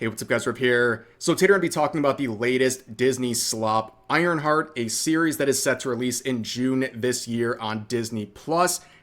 Hey, what's up guys, Rip here. So today we're going to be talking about the latest Disney slop, Ironheart, a series that is set to release in June this year on Disney+.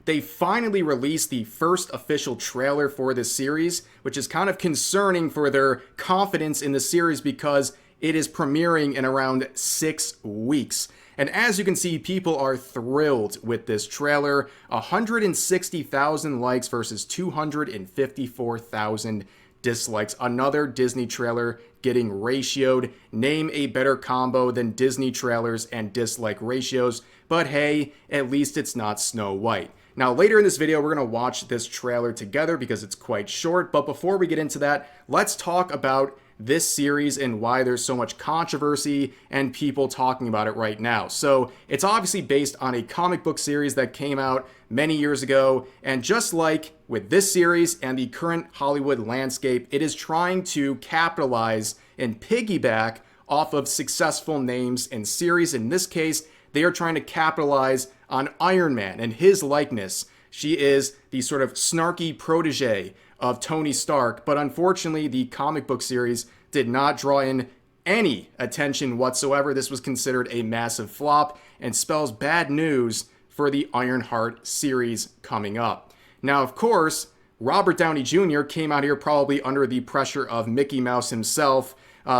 They finally released the first official trailer for this series, which is kind of concerning for their confidence in the series because it is premiering in around 6 weeks. And as you can see, people are thrilled with this trailer. 160,000 likes versus 254,000 dislikes. Another Disney trailer getting ratioed. Name a better combo than Disney trailers and dislike ratios. But hey, at least it's not Snow White. Now later in this video, we're going to watch this trailer together because it's quite short. But before we get into that, let's talk about this series and why there's so much controversy and people talking about it right now. So it's obviously based on a comic book series that came out many years ago, and just like with this series and the current Hollywood landscape, it is trying to capitalize and piggyback off of successful names and series. In this case, they are trying to capitalize on Iron Man and his likeness. She is the sort of snarky protege of Tony Stark, but unfortunately the comic book series did not draw in any attention whatsoever. This was considered a massive flop and spells bad news for the Ironheart series coming up. Now, of course, Robert Downey Jr. came out here probably under the pressure of Mickey Mouse himself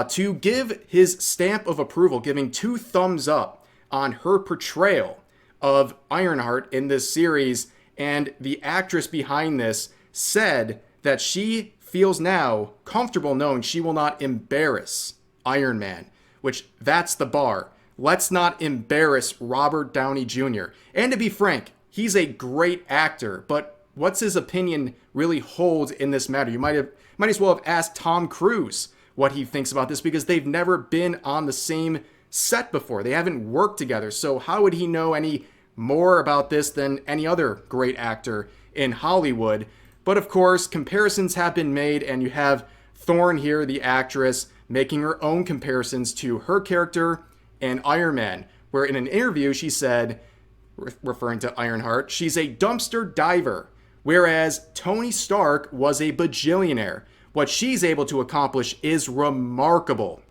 to give his stamp of approval, giving 2 thumbs up on her portrayal of Ironheart in this series. And the actress behind this said that she feels now comfortable knowing she will not embarrass Iron Man, which that's the bar. Let's not embarrass Robert Downey Jr. And to be frank, he's a great actor, but what's his opinion really hold in this matter? You might as well have asked Tom Cruise what he thinks about this because they've never been on the same set before. They haven't worked together. So how would he know any more about this than any other great actor in Hollywood? But of course, comparisons have been made, and you have Thorne here, the actress, making her own comparisons to her character and Iron Man, where in an interview she said, referring to Ironheart, she's a dumpster diver, whereas Tony Stark was a bajillionaire. What she's able to accomplish is remarkable.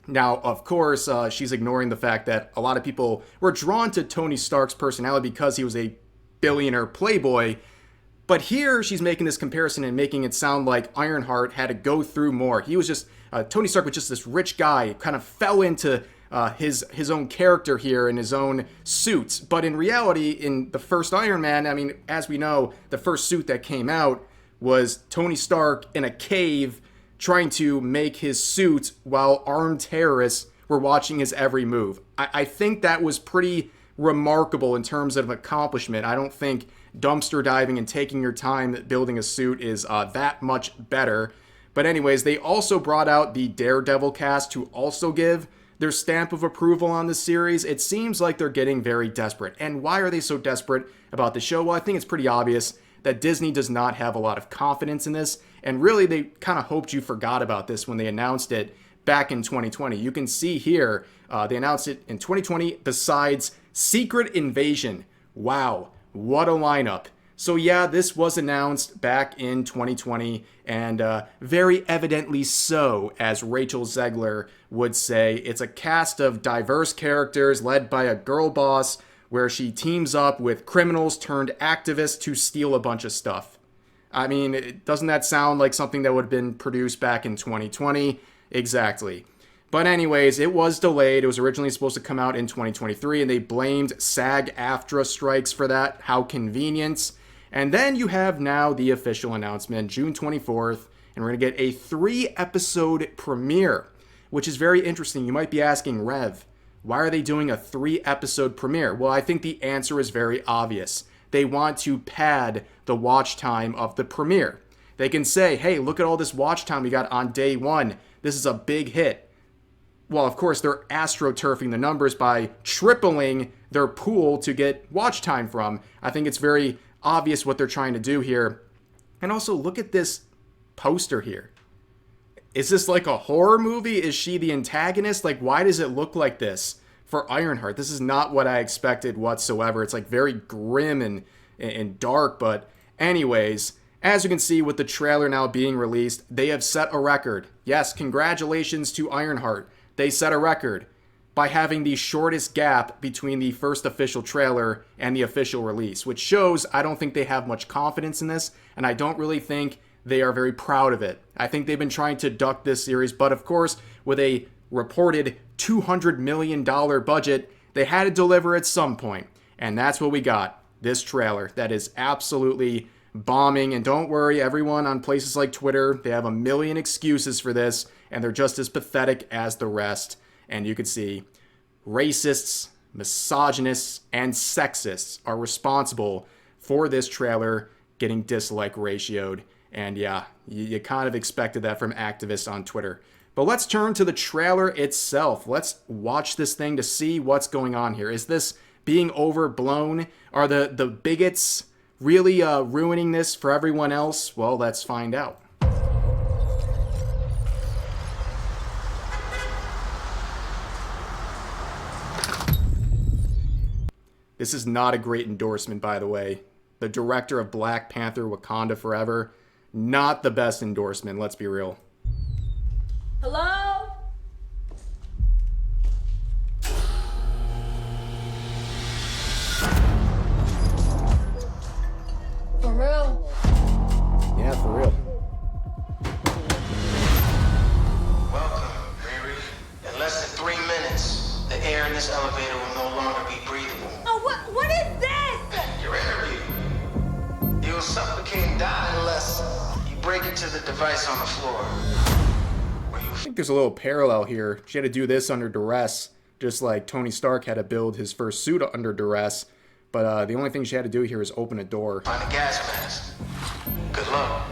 Now, of course, she's ignoring the fact that a lot of people were drawn to Tony Stark's personality because he was a billionaire playboy. But here she's making this comparison and making it sound like Ironheart had to go through more. He was just, Tony Stark was just this rich guy, kind of fell into his own character here in his own suit. But in reality, in the first Iron Man, I mean, as we know, the first suit that came out was Tony Stark in a cave trying to make his suit while armed terrorists were watching his every move. I think that was pretty remarkable in terms of accomplishment. I don't think dumpster diving and taking your time building a suit is that much better. But anyways, they also brought out the Daredevil cast to also give their stamp of approval on the series. It seems like they're getting very desperate. And why are they so desperate about the show? Well, I think it's pretty obvious that Disney does not have a lot of confidence in this. And really, they kind of hoped you forgot about this when they announced it back in 2020. You can see here, they announced it in 2020 besides Secret Invasion. Wow. What a lineup. So yeah, this was announced back in 2020, and very evidently so, as Rachel Zegler would say. It's a cast of diverse characters led by a girl boss where she teams up with criminals turned activists to steal a bunch of stuff. I mean, doesn't that sound like something that would have been produced back in 2020? Exactly. But anyways, it was delayed. It was originally supposed to come out in 2023, and they blamed SAG-AFTRA strikes for that. How convenient. And then you have now the official announcement, June 24th, and we're going to get a 3-episode premiere, which is very interesting. You might be asking, Rev, why are they doing a 3-episode premiere? Well, I think the answer is very obvious. They want to pad the watch time of the premiere. They can say, hey, look at all this watch time we got on day 1. This is a big hit. Well, of course, they're astroturfing the numbers by tripling their pool to get watch time from. I think it's very obvious what they're trying to do here. And also, look at this poster here. Is this like a horror movie? Is she the antagonist? Like, why does it look like this for Ironheart? This is not what I expected whatsoever. It's like very grim and dark. But anyways, As you can see with the trailer now being released, they have set a record. Yes, congratulations to Ironheart. They set a record by having the shortest gap between the first official trailer and the official release, which shows I don't think they have much confidence in this, and I don't really think they are very proud of it. I think they've been trying to duck this series, but of course, with a reported $200 million budget, they had to deliver at some point, and that's what we got. This trailer that is absolutely bombing, and don't worry, everyone on places like Twitter, they have a million excuses for this, and they're just as pathetic as the rest. And you can see racists, misogynists, and sexists are responsible for this trailer getting dislike ratioed. And yeah, you kind of expected that from activists on Twitter. But let's turn to the trailer itself. Let's watch this thing to see what's going on here. Is this being overblown? Are the bigots really ruining this for everyone else? Well, let's find out. This is not a great endorsement, by the way. The director of Black Panther Wakanda Forever, not the best endorsement, let's be real. Hello? For real? Yeah, for real. Welcome, Riri. In less than 3 minutes, the air in this elevator will no longer be breathable. Oh, what is this? Your interview. You'll suffocate and die unless you break into the device on the floor. I think there's a little parallel here. She had to do this under duress, just like Tony Stark had to build his first suit under duress. But the only thing she had to do here is open a door. Find a gas mask. Good luck.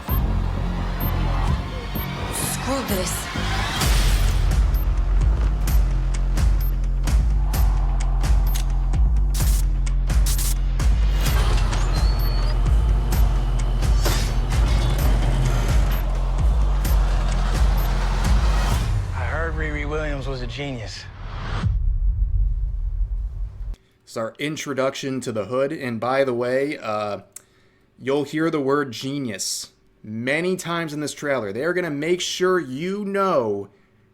Screw this. I heard Riri Williams was a genius. It's our introduction to the hood. And by the way, you'll hear the word genius many times in this trailer. They are going to make sure you know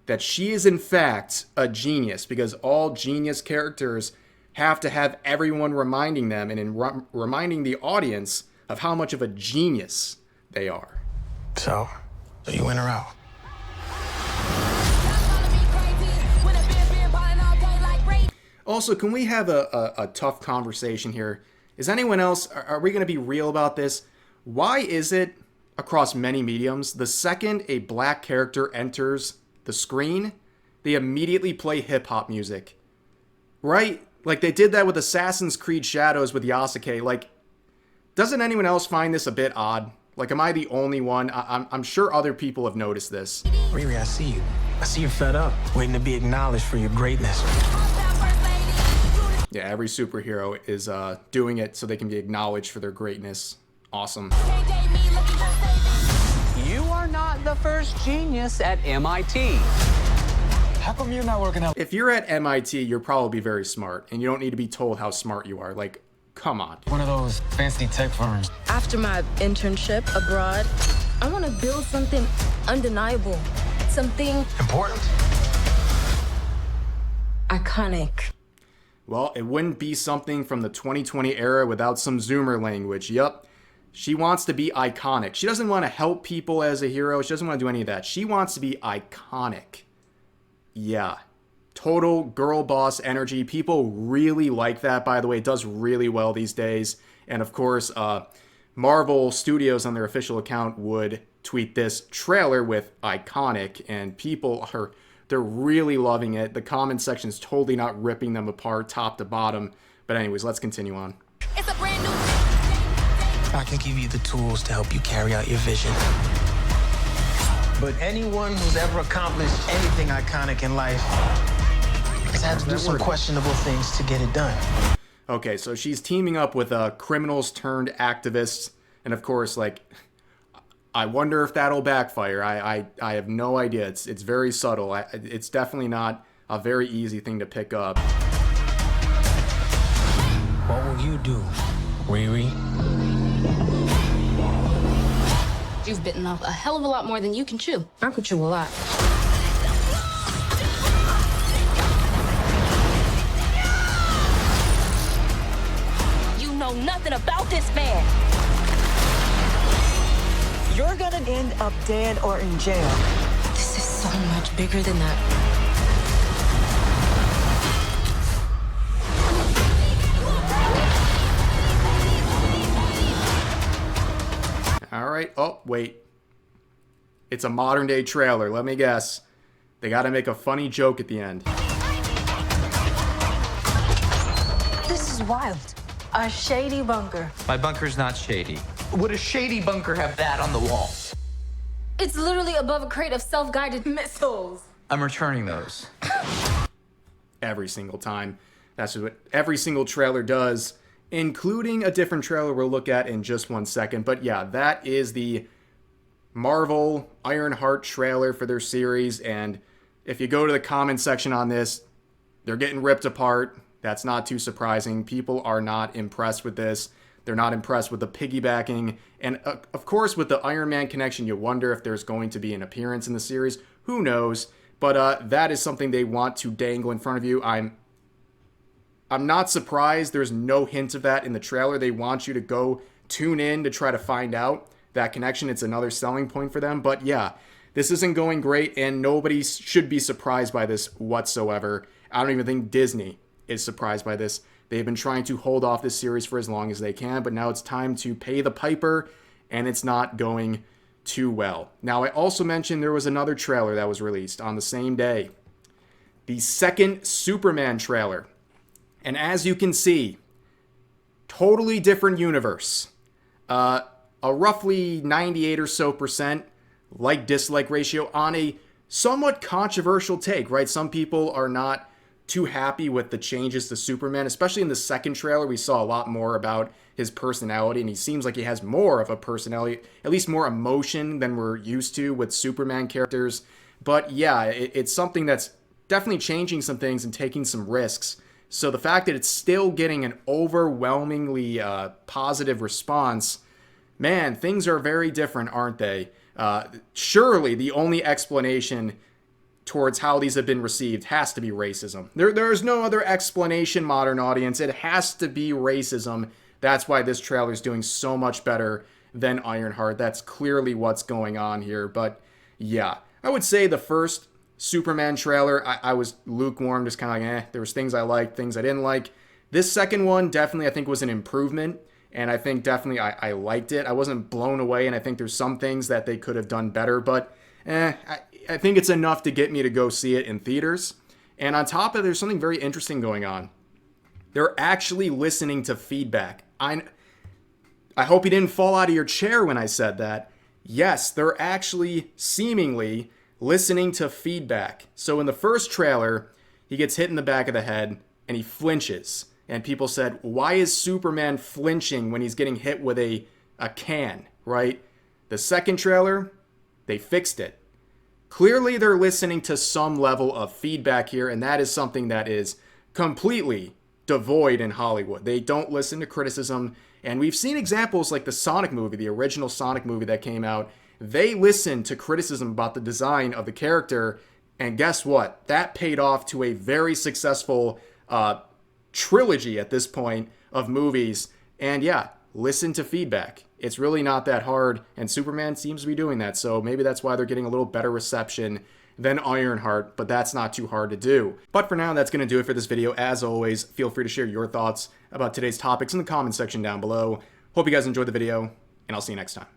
that she is in fact a genius, because all genius characters have to have everyone reminding them and reminding the audience of how much of a genius they are. So you in or out? Also, can we have a tough conversation here? Is anyone else, are we going to be real about this? Why is it, across many mediums, the second a black character enters the screen, they immediately play hip-hop music? Right? Like, they did that with Assassin's Creed Shadows with Yasuke. Like, doesn't anyone else find this a bit odd? Like, am I the only one? I'm sure other people have noticed this. Riri, I see you. I see you're fed up, waiting to be acknowledged for your greatness. Yeah, every superhero is doing it so they can be acknowledged for their greatness. Awesome. You are not the first genius at MIT. How come you're not working out? If you're at MIT, you're probably very smart, and you don't need to be told how smart you are. Like, come on. One of those fancy tech firms. After my internship abroad, I want to build something undeniable, something Important? iconic. Well, it wouldn't be something from the 2020 era without some Zoomer language. Yup. She wants to be iconic. She doesn't want to help people as a hero. She doesn't want to do any of that. She wants to be iconic. Yeah. Total girl boss energy. People really like that, by the way. It does really well these days. And of course, Marvel Studios on their official account would tweet this trailer with iconic, and people are... they're really loving it. The comment section is totally not ripping them apart top to bottom. But anyways, let's continue on. It's a brand new... I can give you the tools to help you carry out your vision. But anyone who's ever accomplished anything iconic in life has had to do some questionable things to get it done. Okay, so she's teaming up with criminals turned activists. And of course, like... I wonder if that'll backfire. I have no idea. It's very subtle. It's definitely not a very easy thing to pick up. What will you do, Riri? You've bitten off a hell of a lot more than you can chew. I could chew a lot. You know nothing about this man. You're gonna end up dead or in jail. This is so much bigger than that. All right. Oh, wait. It's a modern day trailer. Let me guess. They got to make a funny joke at the end. This is wild. A shady bunker. My bunker's not shady. Would a shady bunker have that on the wall? It's literally above a crate of self-guided missiles. I'm returning those. Every single time. That's what every single trailer does, including a different trailer we'll look at in just one second. But yeah, that is the Marvel Ironheart trailer for their series. And if you go to the comment section on this, they're getting ripped apart. That's not too surprising. People are not impressed with this. They're not impressed with the piggybacking. And of course, with the Iron Man connection, you wonder if there's going to be an appearance in the series. Who knows? But that is something they want to dangle in front of you. I'm not surprised there's no hint of that in the trailer. They want you to go tune in to try to find out that connection. It's another selling point for them. But yeah, this isn't going great, and nobody should be surprised by this whatsoever. I don't even think Disney is surprised by this. They've been trying to hold off this series for as long as they can, but now it's time to pay the piper, and it's not going too well. Now, I also mentioned there was another trailer that was released on the same day. The second Superman trailer. And as you can see, totally different universe. A roughly 98 or so % like-dislike ratio on a somewhat controversial take, right? Some people are not too happy with the changes to Superman, especially in the second trailer. We saw a lot more about his personality, and he seems like he has more of a personality, at least more emotion than we're used to with Superman characters. But yeah, it's something that's definitely changing some things and taking some risks. So the fact that it's still getting an overwhelmingly positive response, man, things are very different, aren't they? Surely the only explanation towards how these have been received has to be racism. There's no other explanation, modern audience. It has to be racism. That's why this trailer is doing so much better than Ironheart. That's clearly what's going on here. But yeah, I would say the first Superman trailer, I was lukewarm, just kind of like, There was things I liked, things I didn't like. This second one definitely, I think, was an improvement. And I think definitely I liked it. I wasn't blown away, and I think there's some things that they could have done better. But I think it's enough to get me to go see it in theaters. And on top of it, there's something very interesting going on. They're actually listening to feedback. I hope you didn't fall out of your chair when I said that. Yes, they're actually seemingly listening to feedback. So in the first trailer, he gets hit in the back of the head and he flinches. And people said, why is Superman flinching when he's getting hit with a can, right? The second trailer, they fixed it. Clearly, they're listening to some level of feedback here, and that is something that is completely devoid in Hollywood. They don't listen to criticism, and we've seen examples like the Sonic movie, the original Sonic movie that came out. They listened to criticism about the design of the character, and guess what? That paid off to a very successful trilogy at this point of movies. And yeah, listen to feedback. It's really not that hard, and Superman seems to be doing that, so maybe that's why they're getting a little better reception than Ironheart, but that's not too hard to do. But for now, that's going to do it for this video. As always, feel free to share your thoughts about today's topics in the comment section down below. Hope you guys enjoyed the video, and I'll see you next time.